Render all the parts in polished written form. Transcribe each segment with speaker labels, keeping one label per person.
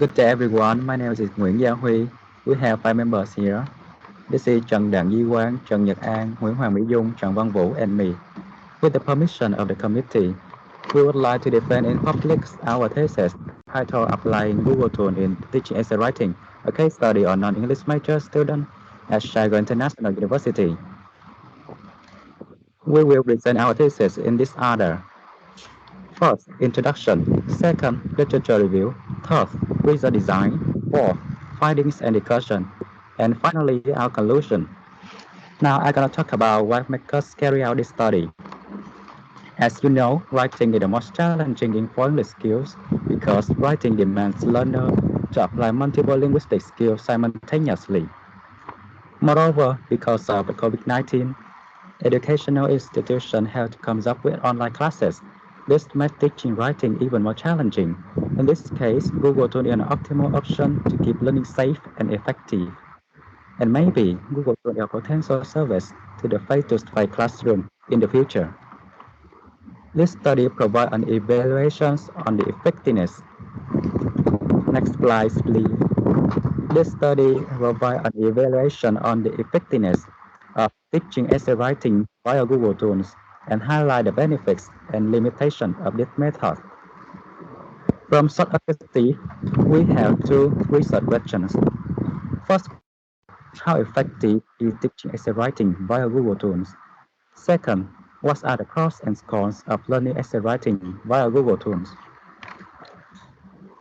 Speaker 1: Good day, everyone. My name is Nguyễn Gia Huy. We have five members here. This is Trần Đặng Di Quang, Trần Nhật An, Nguyễn Hoàng Mỹ Dung, Trần Văn Vũ, and me. With the permission of the committee, we would like to defend in public our thesis titled Applying Google Tools in Teaching Essay Writing, a case study on non-English major student at Saigon International University. We will present our thesis in this order. First, introduction. Second, literature review. Third, result design. Fourth, findings and discussion. And finally, our conclusion. Now, I'm going to talk about what makes us carry out this study. As you know, writing is the most challenging in foreign skills because writing demands learner to apply multiple linguistic skills simultaneously. Moreover, because of the COVID-19, educational institutions have to come up with online classes. This makes teaching writing even more challenging. In this case, Google Tools is an optimal option to keep learning safe and effective. And maybe Google Tools is a potential service to the face-to-face classroom in the future. This study provides an evaluation on the effectiveness. Next slide, please. This study provides an evaluation on the effectiveness of teaching essay writing via Google Tools and highlight the benefits and limitations of this method. From short activity, we have two research questions. First, how effective is teaching essay writing via Google Tools? Second, what are the pros and cons of learning essay writing via Google Tools?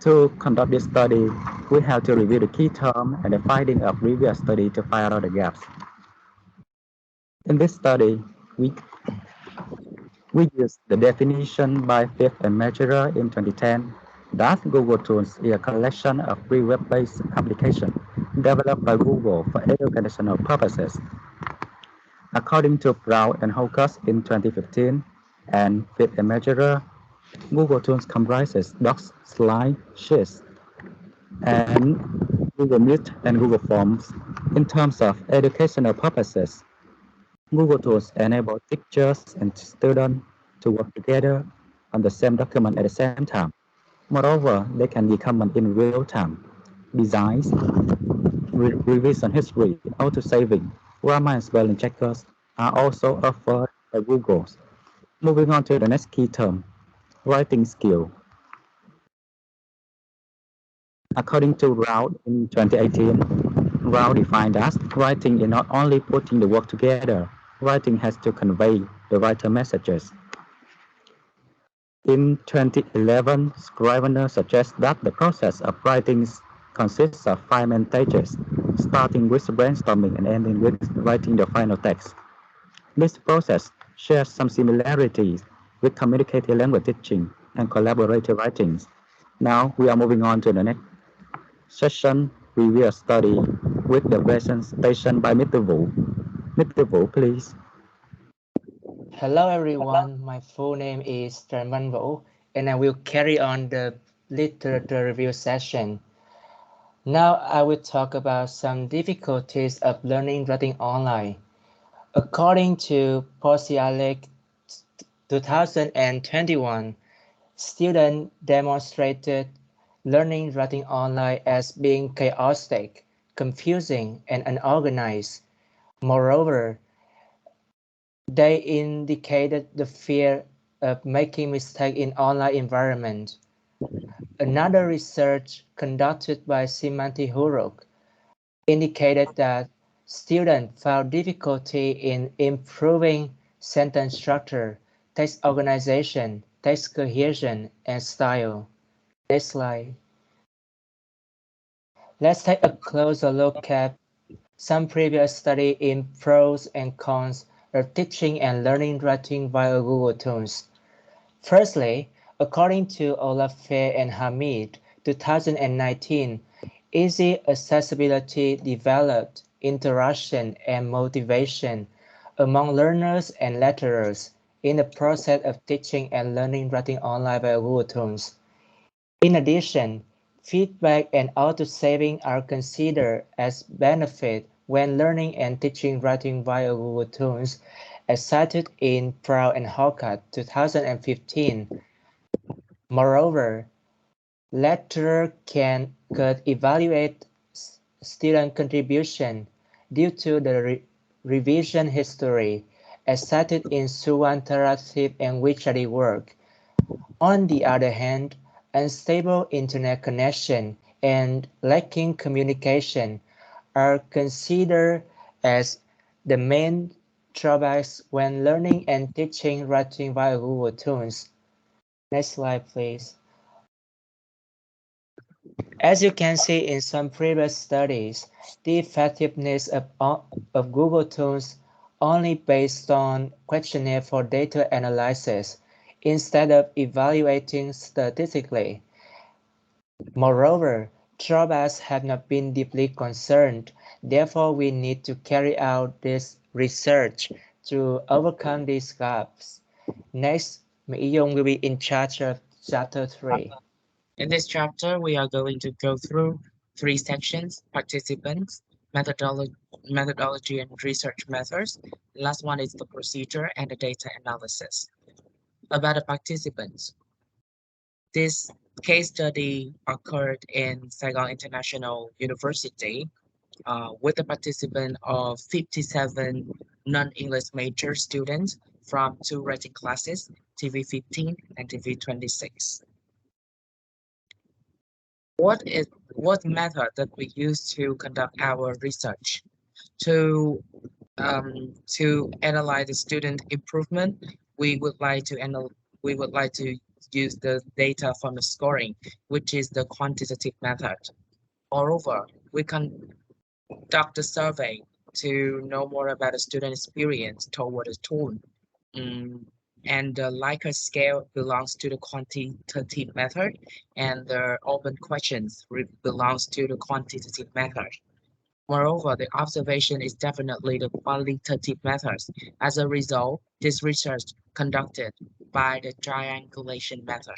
Speaker 1: To conduct this study, we have to review the key term and the finding of previous study to find out the gaps. In this study, we use the definition by Fifth and Measurer in 2010 that Google Tools is a collection of free web-based applications developed by Google for educational purposes. According to Brown and Hawkins in 2015 and Fifth and Measurer, Google Tools comprises docs, slides, sheets, and Google Meet and Google Forms. In terms of educational purposes, Google Tools enable teachers and students to work together on the same document at the same time. Moreover, they can be common in real time. Designs, revision history, auto-saving, grammar and spelling checkers are also offered by Google. Moving on to the next key term, writing skill. According to Rao in 2018, Rao defined that writing is not only putting the work together, writing has to convey the writer messages. In 2011, Scrivener suggests that the process of writing consists of 5 main stages, starting with brainstorming and ending with writing the final text. This process shares some similarities with communicative language teaching and collaborative writing. Now we are moving on to the next session. We will study with the presentation by Mr. Wu. Mr. Wu, please.
Speaker 2: Hello everyone, my full name is Trần Văn Vũ and I will carry on the literature review session. Now I will talk about some difficulties of learning writing online. According to Posialek 2021, students demonstrated learning writing online as being chaotic, confusing, and unorganized. Moreover, they indicated the fear of making mistakes in online environment. Another research conducted by Simanti Huruk indicated that students found difficulty in improving sentence structure, text organization, text cohesion, and style. Next slide. Let's take a closer look at some previous studies in pros and cons of teaching and learning writing via Google Tools. Firstly, according to Olafay and Hamid, 2019, easy accessibility developed interaction and motivation among learners and lecturers in the process of teaching and learning writing online via Google Tools. In addition, feedback and auto-saving are considered as benefit when learning and teaching writing via Google Tools, as cited in Proud and Hawkins 2015. Moreover, lecturers can could evaluate student contribution due to the revision history as cited in Suwan interactive and Wichari work. On the other hand, unstable internet connection and lacking communication are considered as the main drawbacks when learning and teaching writing via Google Tools. Next slide, please. As you can see in some previous studies, the effectiveness of Google Tools only based on questionnaire for data analysis instead of evaluating statistically. Moreover, drawbacks have not been deeply concerned, therefore we need to carry out this research to overcome these gaps. Next, Mỹ Dung will be in charge of chapter 3.
Speaker 3: In this chapter, we are going to go through three sections: participants, methodology and research methods. The last one is the procedure and the data analysis. About the participants, this case study occurred in Saigon International University with a participant of 57 non-English major students from two writing classes, TV15 and TV26. What method that we use to conduct our research? To analyze the student improvement, we would like to use the data from the scoring, which is the quantitative method. Moreover, we conduct a survey to know more about the student experience toward the tool. And the Likert scale belongs to the quantitative method, and the open questions belongs to the quantitative method. Moreover, the observation is definitely the qualitative methods. As a result, this research conducted by the triangulation method.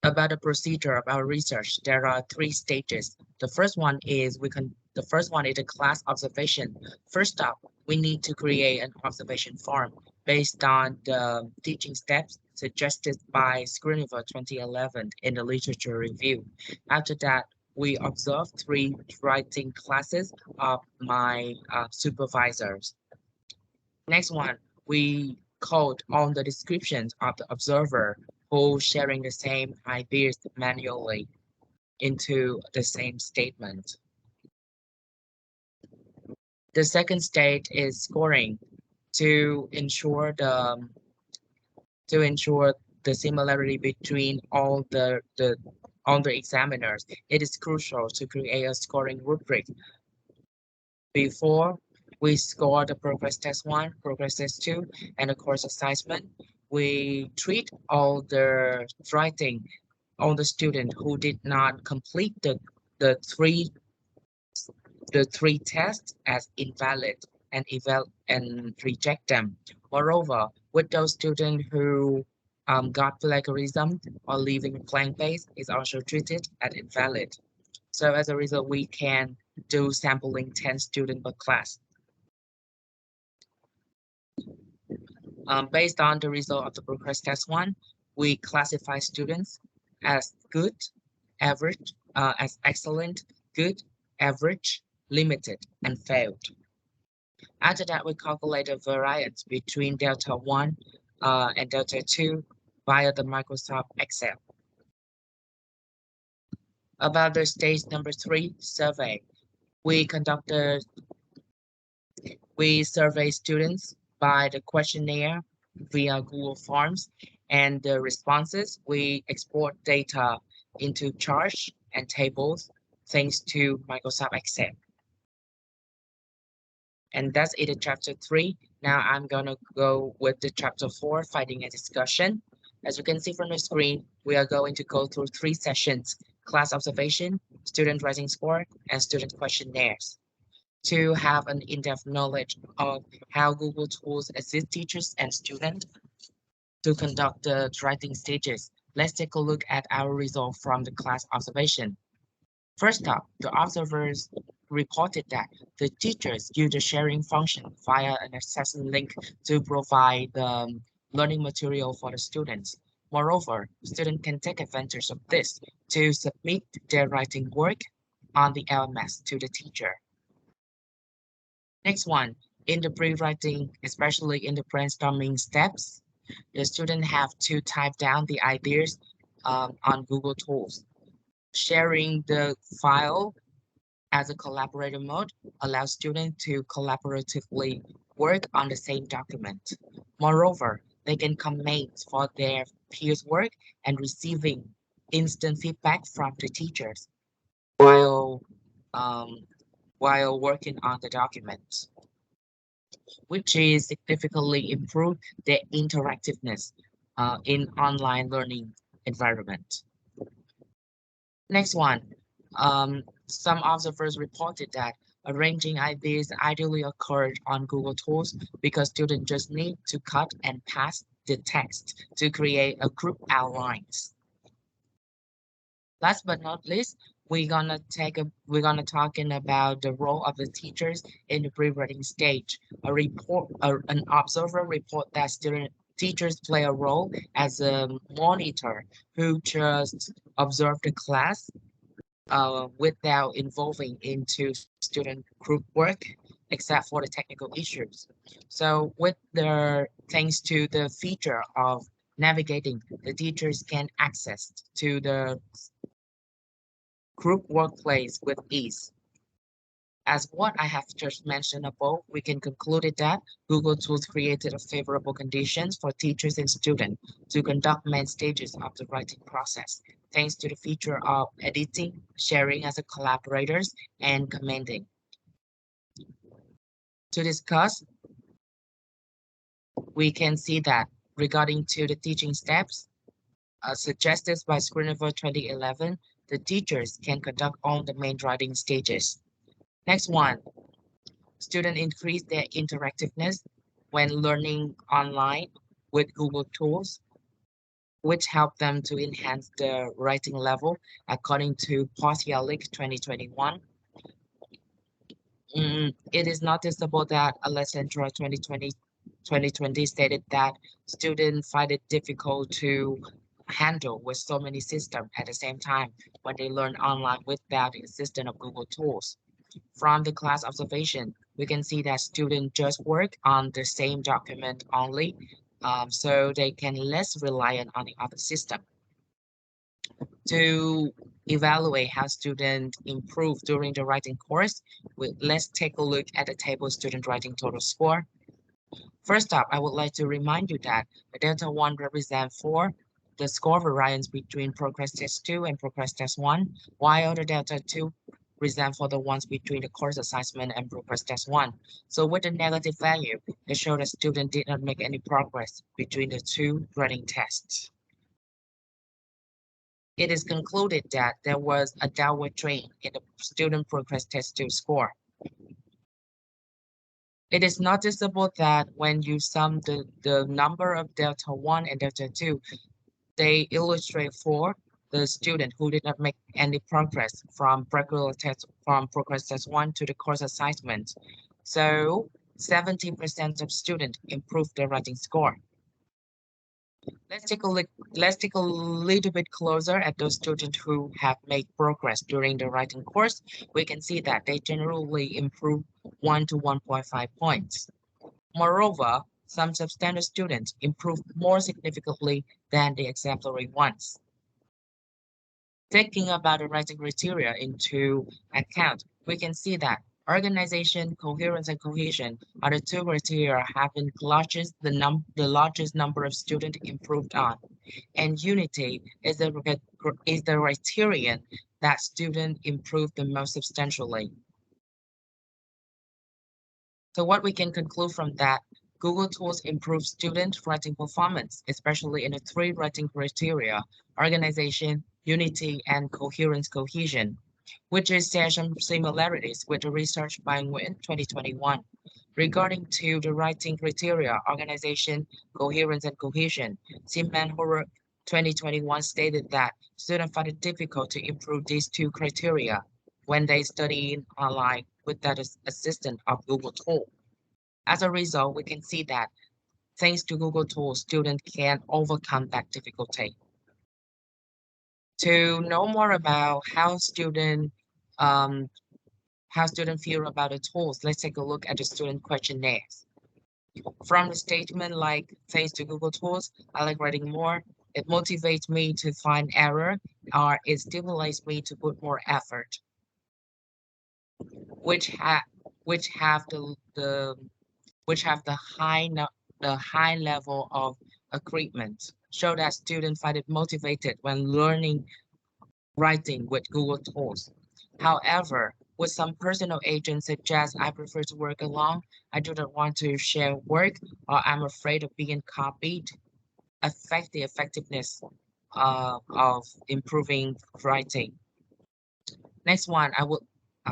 Speaker 3: About the procedure of our research, there are three stages. The first one is a class observation. First up, we need to create an observation form based on the teaching steps suggested by Scriniver 2011 in the literature review. After that, we observe three writing classes of my supervisors. Next one, we code on the descriptions of the observer who sharing the same ideas manually into the same statement. The second stage is scoring to ensure the similarity between all the examiners. It is crucial to create a scoring rubric. Before we score the progress test 1, progress test 2, and the course assignment, we treat all the writing on the student who did not complete the three tests as invalid and reject them. Moreover, with those students who got plagiarism or leaving blank page is also treated as invalid. So as a result, we can do sampling 10 students per class. Based on the result of the progress test 1, we classify students as good, average, as excellent, good, average, limited, and failed. After that, we calculate the variance between delta 1 and delta 2 via the Microsoft Excel. About the stage number 3, survey. We survey students by the questionnaire via Google Forms, and the responses, we export data into charts and tables thanks to Microsoft Excel. And that's it in chapter 3. Now I'm gonna go with the chapter 4, finding a discussion. As you can see from the screen, we are going to go through 3 sessions: class observation, student writing score, and student questionnaires. To have an in-depth knowledge of how Google tools assist teachers and students to conduct the writing stages, let's take a look at our result from the class observation. First up, the observers reported that the teachers use the sharing function via an access link to provide the learning material for the students. Moreover, students can take advantage of this to submit their writing work on the LMS to the teacher. Next one, in the pre-writing, especially in the brainstorming steps, the student have to type down the ideas on Google Tools. Sharing the file as a collaborator mode allows students to collaboratively work on the same document. Moreover, they can comment for their peers' work and receiving instant feedback from the teachers while um, while working on the documents, which is significantly improve their interactiveness in online learning environment. Next one, some observers reported that arranging ideas ideally occurred on Google Tools because students just need to cut and paste the text to create a group outlines. Last but not least, we're gonna talking about the role of the teachers in the pre-writing stage. An observer report that teachers play a role as a monitor who just observe the class without involving into student group work, except for the technical issues. So with thanks to the feature of navigating, the teachers can access to the group workplace with ease. As what I have just mentioned above, we can conclude that Google Tools created a favorable conditions for teachers and students to conduct main stages of the writing process, thanks to the feature of editing, sharing as a collaborators, and commenting. To discuss, we can see that regarding to the teaching steps, suggested by Scrivener 2011, the teachers can conduct all the main writing stages. Next one, students increase their interactiveness when learning online with Google Tools, which help them to enhance their writing level according to Post-Yalick 2021. It is noticeable that Alessandra 2020 stated that students find it difficult to handle with so many systems at the same time when they learn online without the assistance of Google Tools. From the class observation, we can see that students just work on the same document only, so they can less reliant on the other system. To evaluate how students improve during the writing course, let's take a look at the table student writing total score. First up, I would like to remind you that the Delta 1 represents for the score variance between Progress Test 2 and Progress Test 1, while the Delta 2 represent for the ones between the course assessment and Progress Test 1. So with the negative value, it shows that student did not make any progress between the two writing tests. It is concluded that there was a downward trend in the student Progress Test 2 score. It is noticeable that when you sum the number of Delta 1 and Delta 2, they illustrate for the student who did not make any progress from Progress Test 1 to the course assignment. So 70% of students improved their writing score. Let's take a little bit closer at those students who have made progress during the writing course. We can see that they generally improve 1 to 1.5 points. Moreover, some substandard students improve more significantly than the exemplary ones. Taking about the writing criteria into account, we can see that organization, coherence, and cohesion are the two criteria having the largest number of students improved on. And unity is the criterion that students improve the most substantially. So what we can conclude from that, Google Tools improve student writing performance, especially in the three writing criteria, organization, unity, and coherence cohesion, which is share some similarities with the research by Nguyen 2021. Regarding to the writing criteria, organization, coherence, and cohesion, Simman Horror 2021 stated that students find it difficult to improve these two criteria when they study online without the assistance of Google Tools. As a result, we can see that Thanks to Google tools, students can overcome that difficulty. To know more about how students feel about the tools, let's take a look at the student questionnaires. From the statement like, thanks to Google tools, I like writing more. It motivates me to find error, or it stimulates me to put more effort, which have which have the which have the high level of agreement, show that students find it motivated when learning writing with Google tools. However, with some personal agents suggest I prefer to work alone, I do not want to share work, or I'm afraid of being copied, affect the effectiveness of improving writing. Next one,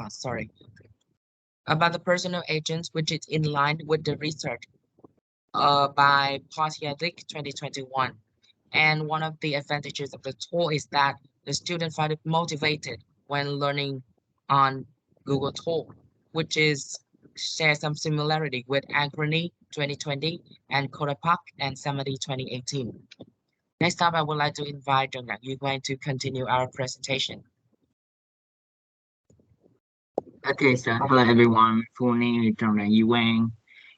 Speaker 3: sorry, about the personal agents, which is in line with the research by Posiatic 2021. And one of the advantages of the tool is that the student find it motivated when learning on Google tool, which is share some similarity with Ankrony 2020 and Kodapak and Samadi 2018. Next up, I would like to invite Jongnak. You're going to continue our presentation.
Speaker 4: Okay, so hello everyone. Full name is Jonathan Yuang,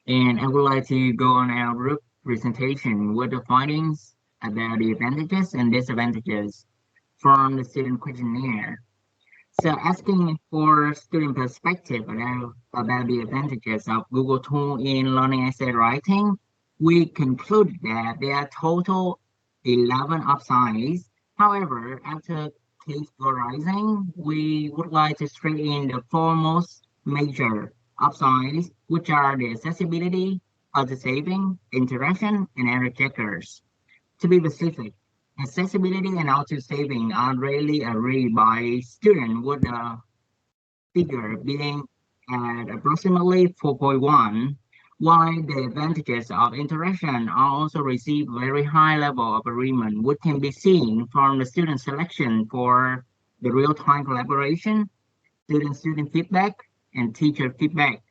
Speaker 4: and I would like to go on our group presentation with the findings about the advantages and disadvantages from the student questionnaire. So asking for student perspective about the advantages of Google tool in learning essay writing, we conclude that there are total 11 upsides. However, after categorizing, we would like to straight in the foremost major upsides, which are the accessibility, auto saving, interaction, and error checkers. To be specific, accessibility and auto saving are rarely agreed by students, with the figure being at approximately 4.1, while the advantages of interaction are also receive very high level of agreement, which can be seen from the student selection for the real-time collaboration, student feedback, and teacher feedback.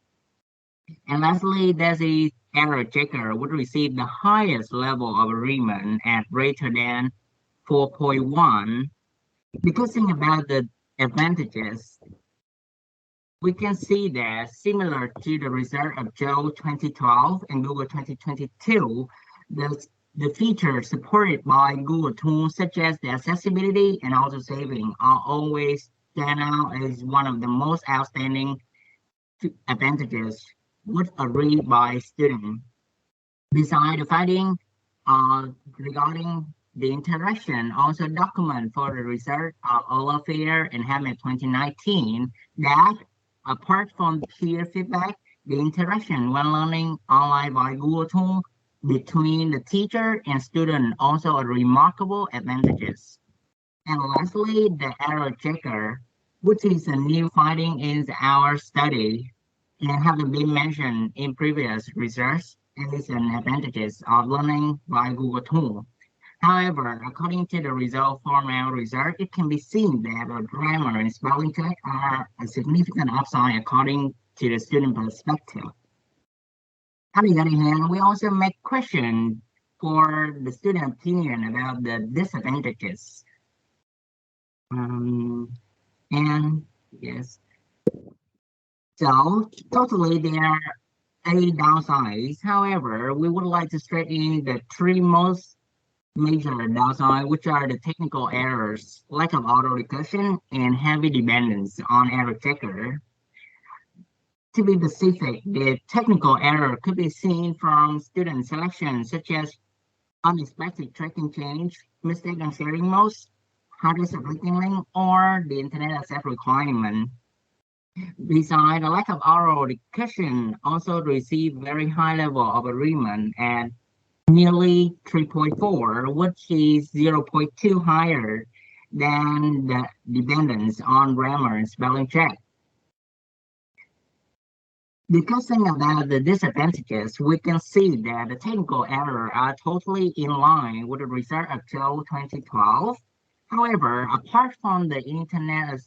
Speaker 4: And lastly, there's the error checker would receive the highest level of agreement at greater than 4.1. Because think about the advantages, we can see that similar to the result of Joe 2012 and Google 2022, the features supported by Google tools such as the accessibility and auto saving are always stand out as one of the most outstanding advantages would agree by students. Besides the finding regarding the interaction, also document for the research of Olafair and Hammett 2019 that apart from peer feedback, the interaction when learning online by Google tool between the teacher and student also a remarkable advantages. And lastly, the error checker, which is a new finding in our study and haven't been mentioned in previous research, and is an advantages of learning by Google tool. However, according to the result from our research, it can be seen that the grammar and spelling check are a significant upside according to the student perspective. On the other hand, we also make questions for the student opinion about the disadvantages. And yes, so totally there are 8 downsides. However, we would like to straighten the 3 most major downside, which are the technical errors, lack of auto recursion, and heavy dependence on error checker. To be specific, the technical error could be seen from student selection, such as unexpected tracking change, mistaken sharing modes, hardest clicking link, or the internet access requirement. Besides, the lack of auto recursion also receive very high level of agreement at nearly 3.4, which is 0.2 higher than the dependence on grammar and spelling check. Discussing about the disadvantages, we can see that the technical errors are totally in line with the result of Joe 2012. However, apart from the internet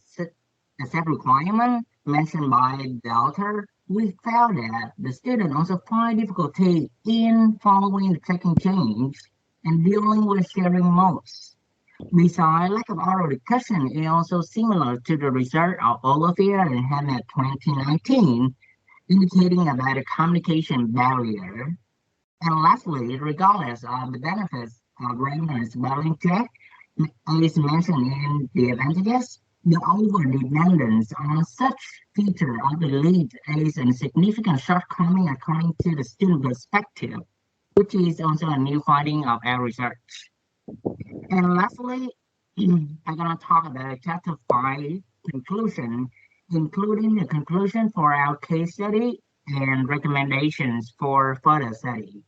Speaker 4: access requirement mentioned by the author, we found that the student also find difficulty in following the tracking change and dealing with sharing modes. Besides, lack of oral discussion is also similar to the research of Olivier and Hammett 2019, indicating about a communication barrier. And lastly, regardless of the benefits of Rayner's spelling check, as mentioned in the advantages, the over-dependence on such feature of the lead is a significant shortcoming according to the student perspective, which is also a new finding of our research. And lastly, I'm going to talk about chapter 5 conclusion, including the conclusion for our case study and recommendations for further study.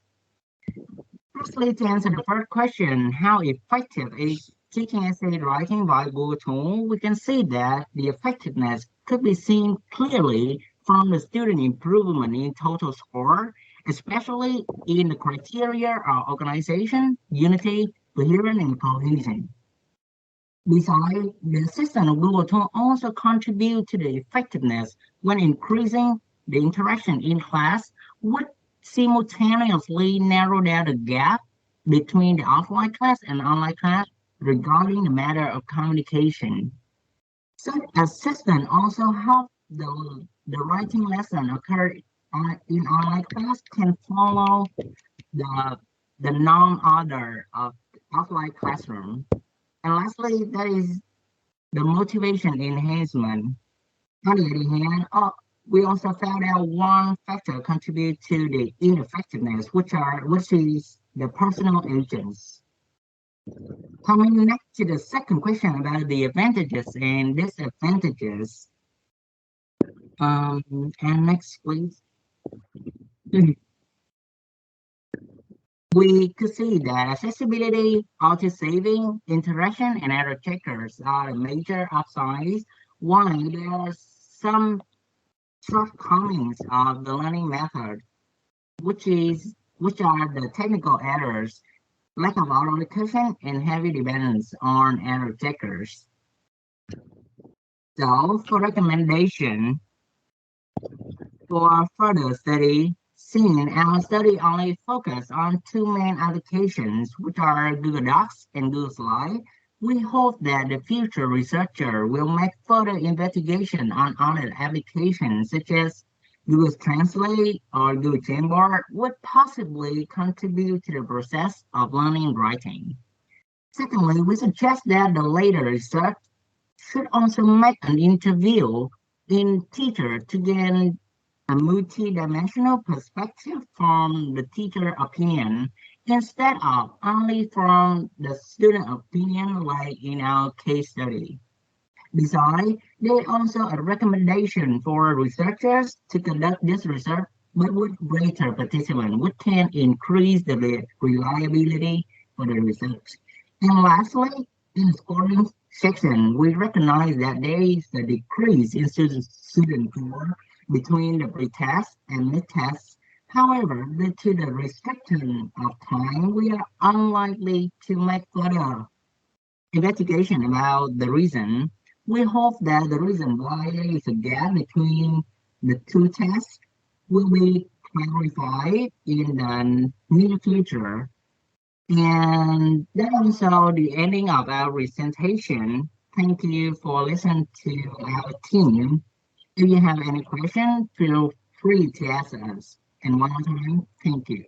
Speaker 4: Firstly, to answer the first question, how effective is teaching essay writing by Google tool? We can see that the effectiveness could be seen clearly from the student improvement in total score, especially in the criteria of organization, unity, coherence, and cohesion. Besides, the assistant of Google tool also contribute to the effectiveness when increasing the interaction in class, which simultaneously narrow down the gap between the offline class and online class regarding the matter of communication. Such assistant also help the writing lesson occur in online class can follow the non-order of offline classroom. And lastly, that is the motivation enhancement. On the other hand, we also found out one factor contribute to the ineffectiveness, which is the personal agents. Coming next to the second question about the advantages and disadvantages. And next, please. We could see that accessibility, auto-saving, interaction, and error checkers are major upsides, while there are some shortcomings of the learning method, which are the technical errors, lack of auto-recursion, and heavy dependence on error checkers. So, for recommendation for further study, since our study only focus on two main applications, which are Google Docs and Google Slides, we hope that the future researcher will make further investigation on other applications such as Google Translate or Google Jamboard would possibly contribute to the process of learning writing. Secondly, we suggest that the later research should also make an interview in teacher to gain a multi-dimensional perspective from the teacher opinion instead of only from the student opinion like in our case study. Besides, there is also a recommendation for researchers to conduct this research but with greater participants, which can increase the reliability for the research. And lastly, in the scoring section, we recognize that there is a decrease in student score between the pre-test and mid-test. However, due to the restriction of time, we are unlikely to make further investigation about the reason. We hope that the reason why there is a gap between the two tests will be clarified in the near future. And that is also the ending of our presentation. Thank you for listening to our team. If you have any questions, feel free to ask us. And one more time, thank you.